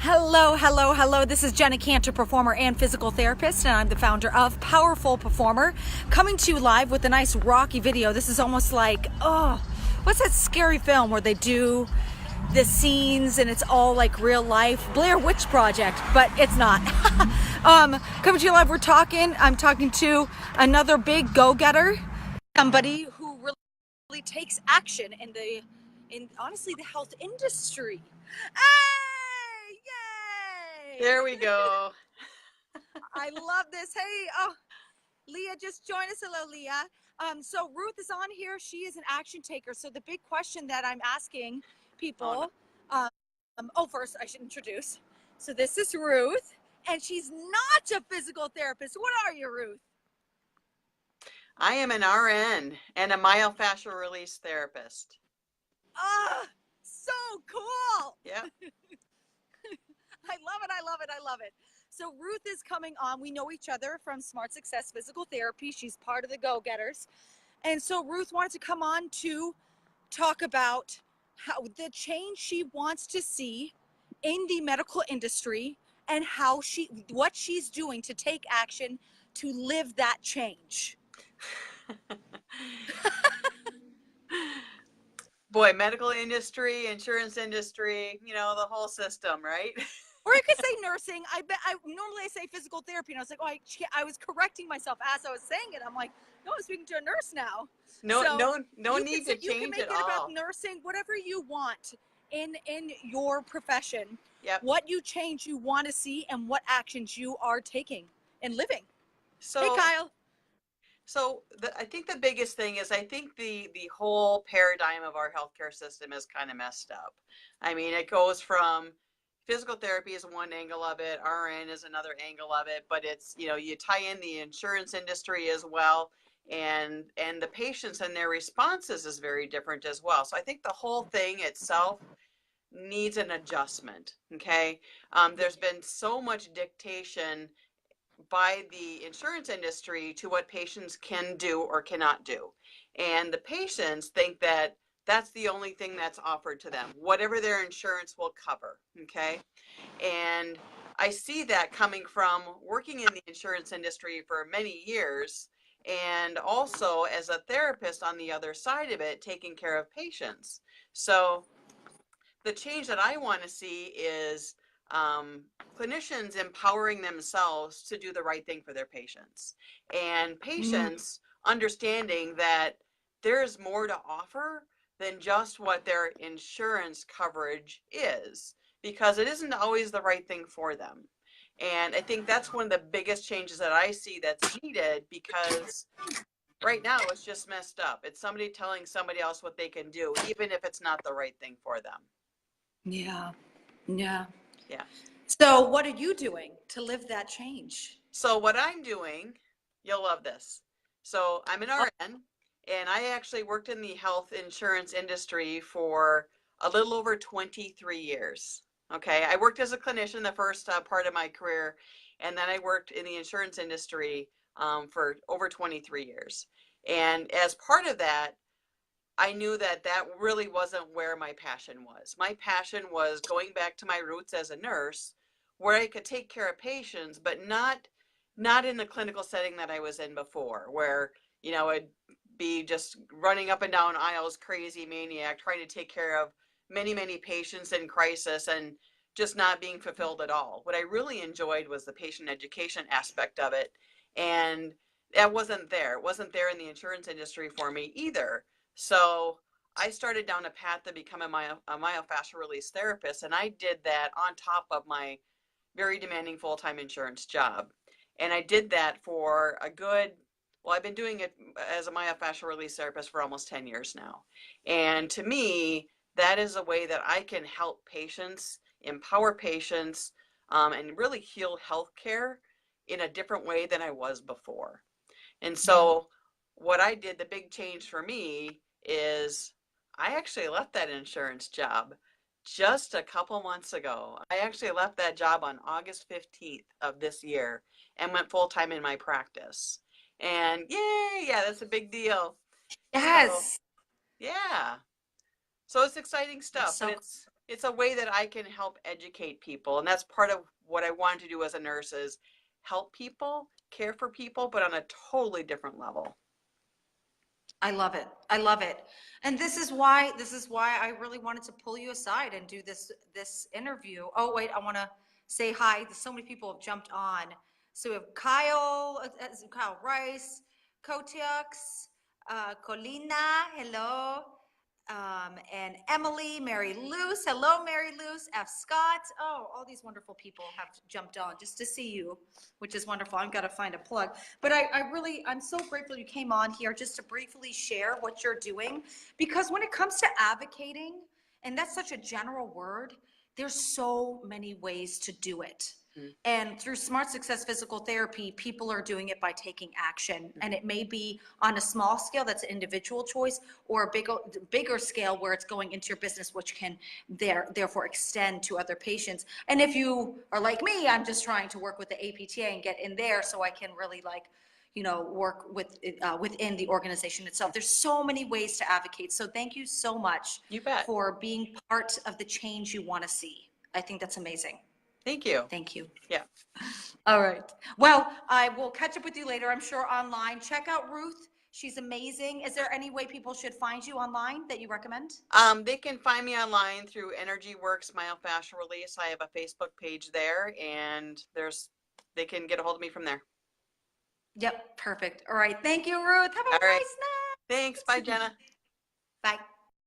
Hello, hello, hello. This is Jenna Cantor, performer and physical therapist, and I'm the founder of Powerful Performer, coming to you live with a nice rocky video. This is almost like, what's that scary film where they do the scenes and it's all like real life? Blair Witch Project, but it's not. Coming to you live, I'm talking to another big go-getter, somebody who really takes action in honestly the health industry. Hey! Yay! There we go. I love this. Hey, Leah just joined us. Hello, Leah. So Ruth is on here. She is an action taker. So the big question that I'm asking people, first I should introduce. So this is Ruth, and she's not a physical therapist. What are you, Ruth? I am an RN and a myofascial release therapist. So cool. Yeah. I love it. I love it. I love it. So Ruth is coming on. We know each other from Smart Success Physical Therapy. She's part of the Go-Getters. And so Ruth wanted to come on to talk about how the change she wants to see in the medical industry and what she's doing to take action to live that change. Boy, medical industry, insurance industry, the whole system, right? Or you could say nursing. Normally I say physical therapy, and I was like, I was correcting myself as I was saying it. I'm like, no, I'm speaking to a nurse now. No need to change it all. You can make it about nursing, whatever you want in your profession. Yep. What change you want to see, and what actions you are taking and living. So, hey, Kyle. So I think the biggest thing is I think the whole paradigm of our healthcare system is kind of messed up. I mean, it goes from physical therapy is one angle of it, RN is another angle of it, but it's, you tie in the insurance industry as well, and the patients and their responses is very different as well. So I think the whole thing itself needs an adjustment. Okay. There's been so much dictation by the insurance industry to what patients can do or cannot do. And the patients think that that's the only thing that's offered to them, whatever their insurance will cover. Okay. And I see that coming from working in the insurance industry for many years, and also as a therapist on the other side of it, taking care of patients. So the change that I want to see is clinicians empowering themselves to do the right thing for their patients, and patients understanding that there's more to offer than just what their insurance coverage is, because it isn't always the right thing for them. And I think that's one of the biggest changes that I see that's needed, because right now it's just messed up. It's somebody telling somebody else what they can do, even if it's not the right thing for them. Yeah. So what are you doing to live that change? So what I'm doing, you'll love this. So I'm an RN, and I actually worked in the health insurance industry for a little over 23 years. Okay. I worked as a clinician the first part of my career, and then I worked in the insurance industry for over 23 years. And as part of that, I knew that really wasn't where my passion was. My passion was going back to my roots as a nurse, where I could take care of patients, but not in the clinical setting that I was in before, where, I'd be just running up and down aisles, crazy maniac, trying to take care of many, many patients in crisis and just not being fulfilled at all. What I really enjoyed was the patient education aspect of it. And that wasn't there. It wasn't there in the insurance industry for me either. So I started down a path to become a myofascial release therapist, and I did that on top of my very demanding full-time insurance job. And I did that for I've been doing it as a myofascial release therapist for almost 10 years now. And to me, that is a way that I can help patients, empower patients, and really heal healthcare in a different way than I was before. And so what I did, the big change for me, is I actually left that insurance job just a couple months ago. I actually left that job on August 15th of this year and went full-time in my practice. And yay, yeah, that's a big deal. Yes. So, yeah. So it's exciting stuff, but it's a way that I can help educate people. And that's part of what I wanted to do as a nurse is help people, care for people, but on a totally different level. I love it. I love it. And this is why I really wanted to pull you aside and do this interview. Oh wait, I want to say hi. So many people have jumped on. So we have Kyle Rice, Kotiaks, Colina, hello. And Emily, Mary Luce, hello Mary Luce, F. Scott. Oh, all these wonderful people have jumped on just to see you, which is wonderful. I've got to find a plug. But I'm so grateful you came on here just to briefly share what you're doing. Because when it comes to advocating, and that's such a general word, there's so many ways to do it. And through Smart Success Physical Therapy, people are doing it by taking action. And it may be on a small scale, that's an individual choice, or a bigger scale where it's going into your business, which can therefore extend to other patients. And if you are like me, I'm just trying to work with the APTA and get in there so I can really work with within the organization itself. There's so many ways to advocate. So thank you so much You bet. for being part of the change you want to see. I think that's amazing. Thank you. Thank you. Yeah. All right. Well, I will catch up with you later, I'm sure, online. Check out Ruth. She's amazing. Is there any way people should find you online that you recommend? They can find me online through Energy Works Myofascial Release. I have a Facebook page there, and they can get a hold of me from there. Yep. Perfect. All right. Thank you, Ruth. Have a All right. nice night. Thanks. Bye, Jenna. Bye.